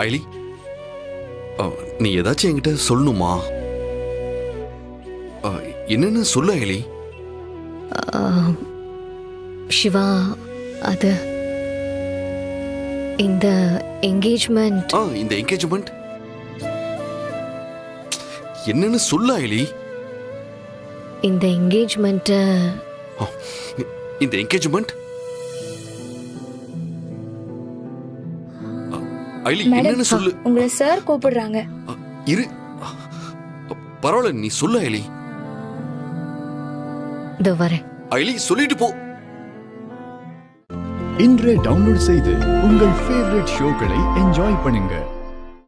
ஐலி, நீ ஏதாச்சும் என்கிட்ட சொல்லணுமா? என்னன்னு சொல்லு ஐலி. சிவா, அது இந்த என்கேஜ்மெண்ட். இந்த என்கேஜ்மெண்ட் என்னன்னு சொல்லு ஐலி. இந்த என்கேஜ்மெண்ட் இந்த என்கேஜ்மெண்ட் ஐலி, என்னன்னு சொல்லு. உங்களை சார் கூப்பிடுறாங்க. இரு, பரவாயில்ல, நீ சொல்லு ஐலி. இதோ வரேன். ஐலி, சொல்லிட்டு போ. இன்றே டவுன்லோட் செய்து உங்கள் ஃபேவரட் ஷோக்களை என்ஜாய் பண்ணுங்க.